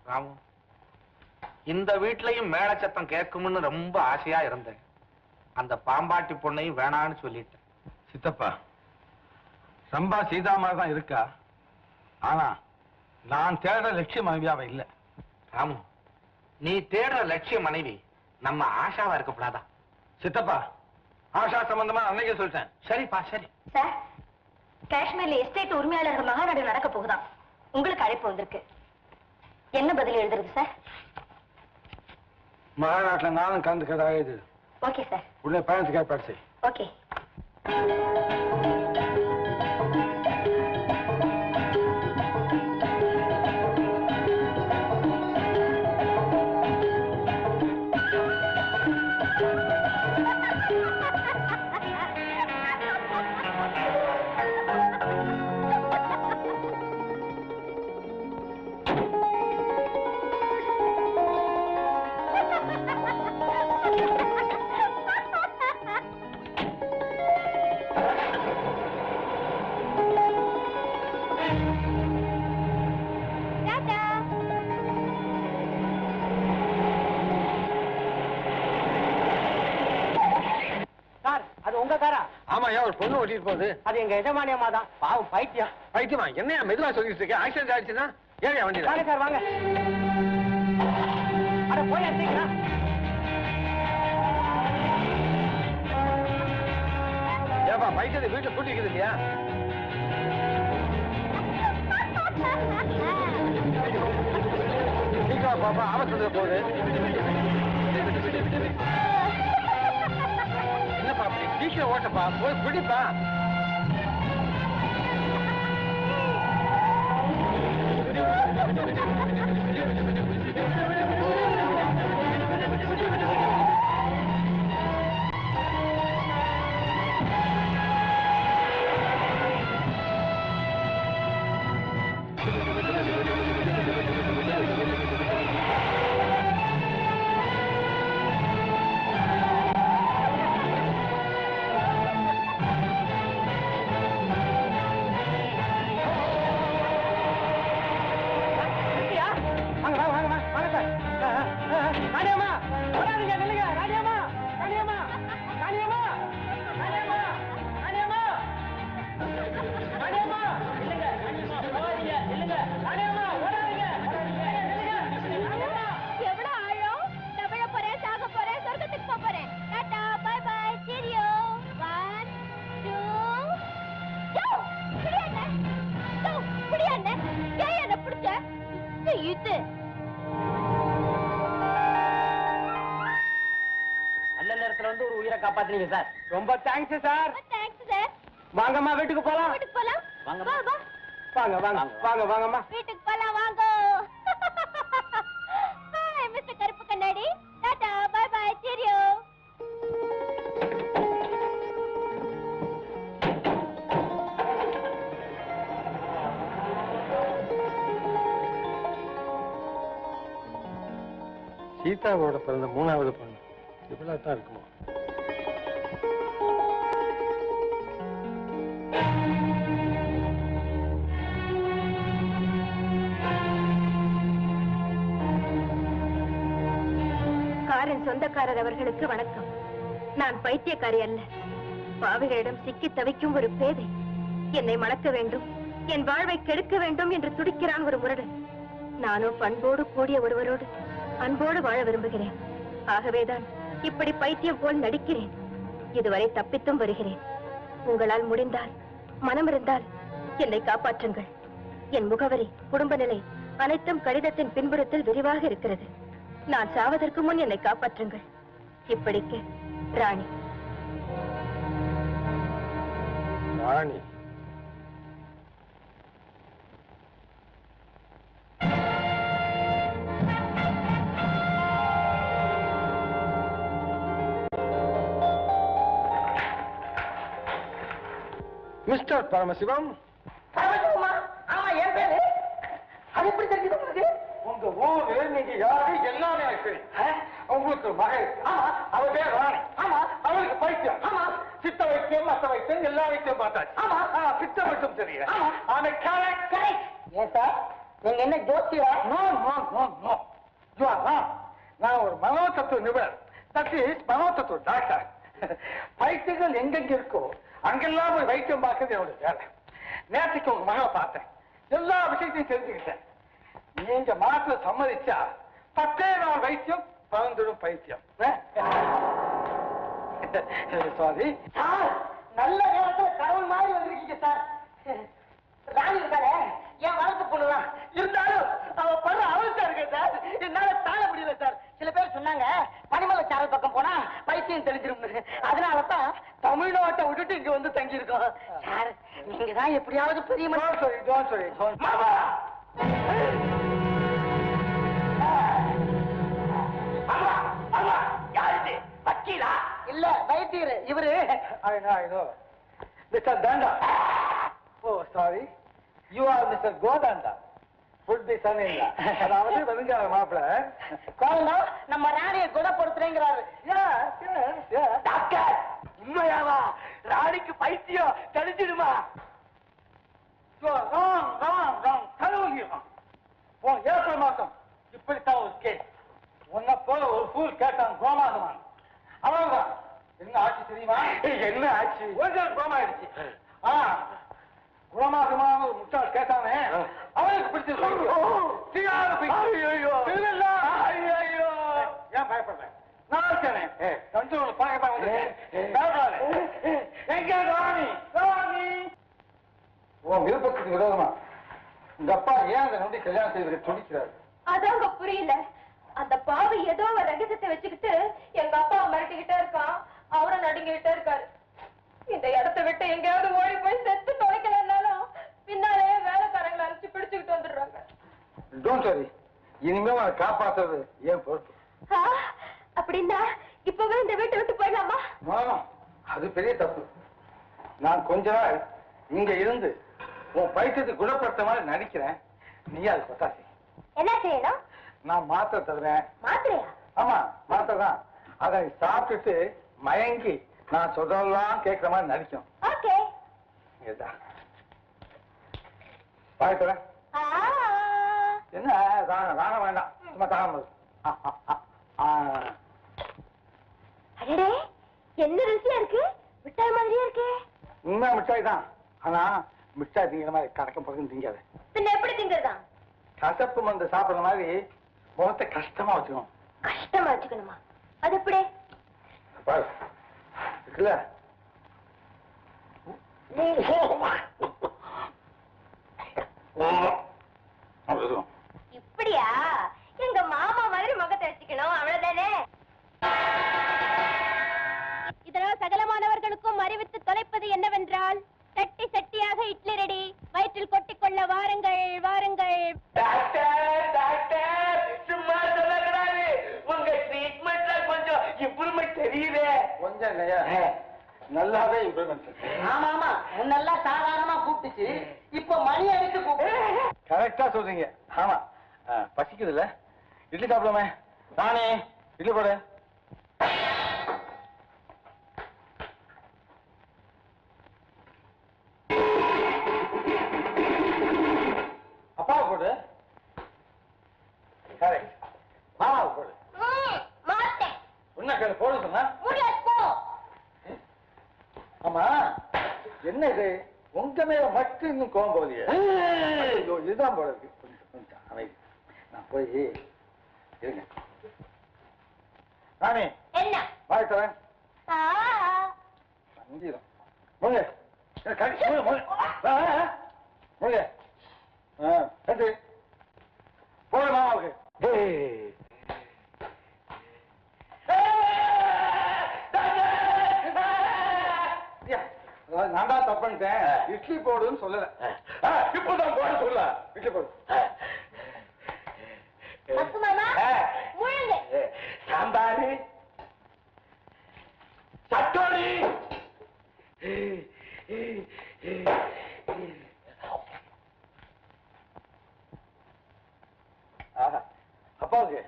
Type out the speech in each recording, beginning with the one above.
ராமு, இந்த வீட்லயும் மேல சத்தம் கேட்கும்னு ரொம்ப ஆசையா இருந்தேன். அந்த பாம்பாட்டி பொண்ணையும் வேணான்னு சொல்லிட்டேன். சித்தப்பா, சம்பா சீதாமா தான் இருக்கா. ஆனா நான் தேடுற லட்சிய மனைவியாவ இல்ல. ராமு, நீ தேடுற லட்சிய மனைவி நம்ம ஆஷாவா இருக்கக்கூடாதா? சித்தப்பா, ஆஷா சம்பந்தமா அன்னைக்கே சொல்லிட்டேன். சரிப்பா, சரி. சார், காஷ்மீர்ல எஸ்டேட் உரிமையாளர்கள் மகாநாடு நடக்க போகுதான். உங்களுக்கு அழைப்பு வந்திருக்கு. என்ன பதில் எழுதுறது சார்? மகாநாட்டில் நானும் கலந்துக்கிறதாக இது. Okay sir. உடனே பயணத்துக்கு ஏற்பாடு செய். ஓகே. ஆமாயா, ஒரு பொண்ணு ஓட்டிட்டு போகுது. அது எங்க எஜமானியம்மா தான். பாவம் பைத்தியம். பைத்தியமா? என்னையா மெதுவா சொல்லிட்டு இருக்க? ஆக்சிடென்ட் ஆயிடுச்சுன்னா ஏன் வண்டியில? வாங்க சார், வாங்க. அட போய் எடுத்தீங்களா? ஏப்பா, பைத்தியத்தை வீட்டுல கூட்டிக்குது இல்லையா? சீக்கிரம் பாப்பா, ஆபத்து போகுது. என்னப்பா அப்படி சீக்கிரம் ஓட்டப்பா, போய் பிடிப்பா. காப்பாத்துறீங்க சார். ரொம்ப தேங்க்ஸ் சார். Thanks sir. வாங்கம்மா, வீட்டுக்கு போலாம். வீட்டுக்கு போலாம். வாங்க வா. வாங்க வாங்க வாங்க வாங்கம்மா. வீட்டுக்கு போலாம் வாங்க. ஹாய் மிஸ்டர் கருப்பு கண்ணாடி. Tata, bye bye, cheerio. சீதாவோட பிறந்த 3வது பொண்ணு இவ்வளவு தான் இருக்குமா? சொந்தக்காரர் அவர்களுக்கு வணக்கம். நான் பைத்தியக்காரி அல்ல. பாவிகளிடம் சிக்கி தவிக்கும் ஒரு பேதை. என்னை மணக்க வேண்டும், என் வாழ்வை கெடுக்க வேண்டும் என்று துடிக்கிறான் ஒரு முரடன். நானோ பண்போடு கூடிய ஒருவரோடு அன்போடு வாழ விரும்புகிறேன். ஆகவேதான் இப்படி பைத்தியம் போல் நடிக்கிறேன். இதுவரை தப்பித்தும் வருகிறேன். உங்களால் முடிந்தால், மனம் இருந்தால் என்னை காப்பாற்றுங்கள். என் முகவரி, குடும்ப நிலை அனைத்தும் கடிதத்தின் பின்புறத்தில் விரிவாக இருக்கிறது. நான் சாவதற்கு முன் என்னை காப்பாற்றுங்கள். இப்படிக்கு ராணி. ராணி? மிஸ்டர் பரமசிவம். பரமசிவமா? ஆமா, என் பேரு. அது எப்படி தெரிஞ்சது உங்களுக்கு? உங்க ஊரு, நீங்க யாரு, எல்லாமே எனக்கு. உங்களுக்கு மகள். ஆமா. அவ பேர் ராணி. ஆமா. அவளுக்கு பைத்தியம். ஆமா. சித்த வைத்தியம், மத்த வைத்தியம், எல்லா வைத்தியம் பார்த்தாச்சு. ஆமா. சித்த மட்டும் தெரியல. ஆமா. ஆனா கரெக்ட். ஏன் சார், நீங்க என்ன ஜோசியா? No no no no you are wrong. நான் ஒரு மனோதத்துவ நிபுணர். தட் இஸ் மனோதத்துவ டாக்டர். பைத்தியங்கள் எங்கெங்க இருக்கோ அங்கெல்லாம் போய் வைத்தியம் பார்க்கறது என்னோட வேலை. நேற்றுக்கு உங்க மகளை பார்த்தேன், எல்லா விஷயத்தையும் தெரிஞ்சுக்கிட்டேன். நீங்க மாற்ற சம்மதிச்சா 10 நாள் வைத்தியம் பறந்துடும் பைத்தியம். சாரி சார், நல்ல நேரத்துல கடவுள் மாதிரி வந்திருக்கீங்க சார். ராணி இருக்காளே, என் வளர்த்து பொண்ணுதான். இருந்தாலும் அவ படுற அவசியம் இருக்கு சார். என்னால தாழ முடியல சார். சில பேர் சொன்னாங்க பனிமலை சாரல் பக்கம் போனா பைத்தியம் தெளிஞ்சிரும். அதனாலதான் தமிழ்நாட்டை விட்டுட்டு இங்க வந்து தங்கி இருக்கோம் சார். நீங்க தான் எப்படியாவது பெரிய மாமா வக்கீலா இல்ல வைத்தியர் இவரு. I know. Mr. Danda. Oh, sorry. You are Mr. Godanda. Would be son-in-law. அதாவது வருங்கால மாப்பிள்ள. கோவம் நம்ம ராணியை குணப்படுத்துறேங்கிறாரு. டாக்டர், உண்மையாவா ராணிக்கு பைத்தியம் தெளிஞ்சிடுமா? ஏப்ரல் மாசம் இப்படித்தான் ஒரு கேஸ். உன்னை போல ஒரு ஃபூல் கேட்டான் கோமாதமான். அவ்வளவுதான். என்ன ஆச்சு தெரியுமா? என்ன ஆச்சு? ஒரிஜினல் கோமாயிடுச்சு. குணமாகமான ஒரு முட்டாள் கேட்டானே, அவனுக்கு பிடிச்சது. ஏன் பயப்படுறேன்? நான் இருக்கேனே. கண்ட்ரோல் பார்க்கத்தான் வந்து எங்க ராணி? ராணி உன் விருப்பத்துக்கு விரோதமா இந்த அப்பா ஏன் அந்த நொண்டி கல்யாணம் செய்வதற்கு துடிக்கிறாரு? அதாங்க புரியல. அந்த பாவி ஏதோ ஒரு ரகசியத்தை வச்சுக்கிட்டு எங்க அப்பா மிரட்டிக்கிட்டே இருக்கான். அவரை நடுங்கிட்டே இருக்காரு. இந்த இடத்தை விட்டு எங்கேயாவது ஓடி போய் செத்து தொலைக்கலன்னாலும் பின்னாலே வேலைக்காரங்களை அனுப்பிச்சு பிடிச்சுக்கிட்டு வந்துடுறாங்க. டோன்ட் வரி, இனிமே அவனை காப்பாத்துறது ஏன் பொறுப்பு. அப்படின்னா இப்பவே இந்த வீட்டை விட்டு போயிடலாமா? அது பெரிய தப்பு. நான் கொஞ்ச நாள் இங்க இருந்து உன் பைத்தியத்தை குணப்படுத்த மாதிரி நடிக்கிறேன். நீ அது பத்தாசி. என்ன செய்யணும்? நான் மாத்திரை தருவேன். மாத்திரையா? ஆமா, மாத்திரை தான். அதை சாப்பிட்டுட்டு மயங்கி நான் சொல்றதெல்லாம் கேட்கிற மாதிரி நடிக்கும். ஓகே. பாய் தரேன். என்ன ராண வேண்டாம், சும்மா தாங்க. அடடே, என்ன ருசியா இருக்கு. மிட்டாய் மாதிரியா இருக்கு. உண்மை மிட்டாய் தான். ஆனா மிட்டாய் திங்கிற மாதிரி கணக்கம் பக்கம் திங்காது. பின்ன எப்படி திங்கிறதா? கசப்பு மருந்து சாப்பிடுற மாதிரி முகத்தை கஷ்டமா வச்சுக்கணும். கஷ்டமா வச்சுக்கணுமா? அது எப்படி? பாரு இருக்குல்ல, இப்படியா? எங்க மாமா மாதிரி முகத்தை வச்சுக்கணும், அவ்வளவுதானே? இதனால் சகலமானவர்களுக்கும் அறிவித்து தொலைப்பது என்னவென்றால், சட்டி சட்டியாக இட்லி ரெடி, வயிற்றில் கொட்டிக்கொள்ள வாருங்கள் வாருங்கள். டாக்டர் டாக்டர், சும்மா சொல்லக்கூடாது. உங்க ட்ரீட்மெண்ட்ல கொஞ்சம் இம்ப்ரூவ்மெண்ட் தெரியுதே. கொஞ்சம் இல்லையா, நல்லாவே இம்ப்ரூவ்மெண்ட். ஆமா ஆமா, முன்னெல்லாம் சாதாரணமா கூப்பிட்டுச்சு, இப்ப மணி அடிச்சு கூப்பிட்டு. கரெக்டா சொல்றீங்க. ஆமா, பசிக்குது இல்ல, இட்லி சாப்பிடலாமே. நானே இட்லி போடு. அப்பாவை போடு. கரெக்ட். மாமாவை போடு. மாட்டேன். என்ன கேளு, போடு சொன்னா. ஆமா, என்ன இது உங்க மேல மட்டும் இன்னும் கோவம் போகலையே? இதுதான் போல இருக்கு. கொஞ்சம் அமைதி. நான் போய் இருங்க. நானே என்ன? வாய் தரேன். சங்கீதம் முங்க முங்க போடு மாமாவுக்கு. நான் தான் தப்புட்டேன். இட்லி போடுன்னு சொல்லல. இப்பதான் போட சொல்ல. இட்லி போடு. சாம்பாரு, சட்டோடி. அப்பாவுக்கு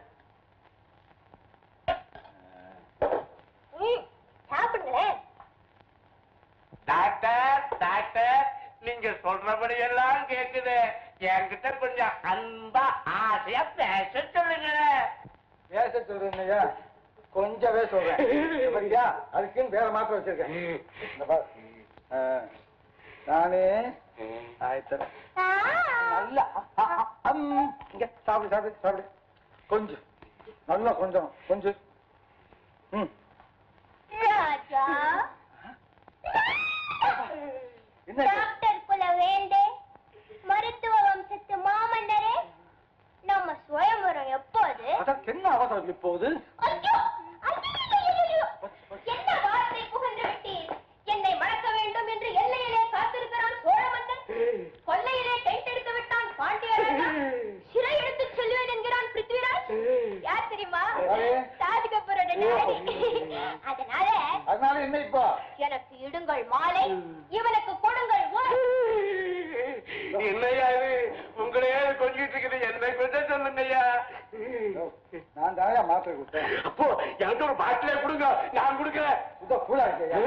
சாப்பிடுங்களேன். டாக்டர் டாக்டர், நீங்க சொல்றபடி எல்லாம் கேக்குது. என்கிட்ட கொஞ்சம் அன்பா ஆசையா பேச சொல்லுங்க. பேச சொல்றேன்யா, கொஞ்சவே சொல்றேன். சரியா? அதுக்குன்னு வேற மாத்திரம் வச்சிருக்கேன். இந்த பாரு. நானே ஆயத்தரேன். நல்லா இங்க சாப்பிடு சாப்பிடு சாப்பிடு. கொஞ்சம் நல்லா கொஞ்சம் கொஞ்சம். ராஜா என்ன டாக்டர் குல வேண்டே மருத்துவ வம்சத்து மாமன்னரே, நம்ம சுயம்பரம் எப்போது? அதற்கு என்ன அவசரம் இப்போது? ஐயோ, ஐயோ, என்ன வார்த்தை புகழ்ந்து விட்டீர்? என்னை மறக்க வேண்டும் என்று எல்லையிலே காத்திருக்கிறான் சோழ மன்னன். கொல்லையிலே டென்ட் எடுத்து விட்டான் பாண்டிய ராஜா. சிறை எடுத்து செல்வேன் என்கிறான் பிருத்விராஜ். யார் தெரியுமா? ராஜ்கபூரோட டாடி. அதனால என்ன இப்போ? எனக்கு இடுங்கள் மாலை, இவனுக்கு கொடுங்கள் ஓலை. என்னையா இது உங்களையே கொஞ்சிட்டு இருக்குது, என்னை கொஞ்சம் சொல்லுங்கய்யா. நான் தானே மாத்திரை கொடுத்தேன். அப்போ எனக்கு ஒரு பாட்டிலே கொடுங்க, நான் கொடுக்கறேன். இதோ கூட இருக்கையா,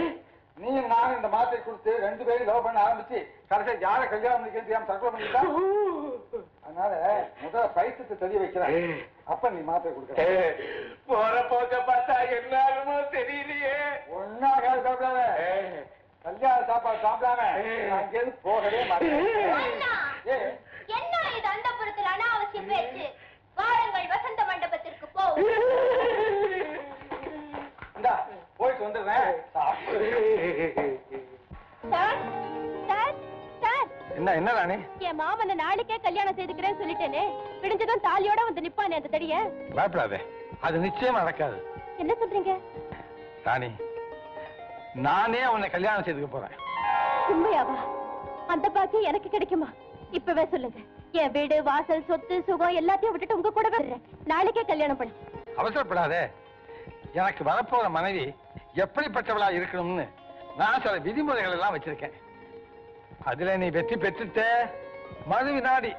நீ நான் இந்த மாத்திரை கொடுத்து 2 பேரும் லவ் பண்ண ஆரம்பிச்சு கடைசியா யாரை கல்யாணம் பண்ணிக்க தெரியாம தற்கொலை பண்ணிட்டா. அதனால முதல்ல பைசத்தை தெரிய வைக்கிறேன், அப்ப நீ மாத்திரை கொடுக்க. போற போக்க பார்த்தா என்ன ஆகுமோ தெரியலையே. ஒன்னா சாப்பிடாம கல்யாண சாப்பாடு சாப்பிடாம அங்கேருந்து போகவே மாட்டேன். என்ன இது அந்தப்புறத்தில் அனாவசிய பேச்சு? வாருங்கள் வசந்த மண்டபத்திற்கு போ. இந்தா போயிட்டு வந்துடுறேன். என்ன என்ன ராணி? என் மாமனை நாளைக்கே கல்யாணம் செய்துக்கிறேன்னு சொல்லிட்டேனே, விடிஞ்சதும் தாலியோட வந்து நிப்பானே அந்த தடிய. பயப்படாதே, அது நிச்சயமா நடக்காது. என்ன சொல்றீங்க ராணி? நானே உன்னை கல்யாணம் செய்துக்க போறேன். உண்மையாவா? அந்த பாக்கியம் எனக்கு கிடைக்குமா? இப்பவே சொல்லுங்க. என் வீடு வாசல் சொத்து சுகம் எல்லாத்தையும் விட்டுட்டு உங்க கூட வர்றேன். நாளைக்கே கல்யாணம் பண்ணு. அவசரப்படாதே. எனக்கு வரப்போற மனைவி எப்படிப்பட்டவளா இருக்கணும்னு நான் சில விதிமுறைகள் எல்லாம் வச்சிருக்கேன். அதுல நீ வெற்றி பெற்றுட்ட மறு வினாடி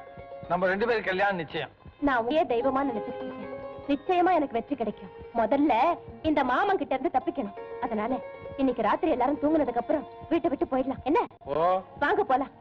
நம்ம 2 பேரும் கல்யாணம் நிச்சயம். நான் உங்களே தெய்வமா நினைச்சிருக்கேன். நிச்சயமா எனக்கு வெற்றி கிடைக்கும். முதல்ல இந்த மாமன் கிட்ட இருந்து தப்பிக்கணும். அதனால இன்னைக்கு ராத்திரி எல்லாரும் தூங்குனதுக்கு அப்புறம் வீட்டை விட்டு போயிடலாம். என்ன? வாங்க போலாம்.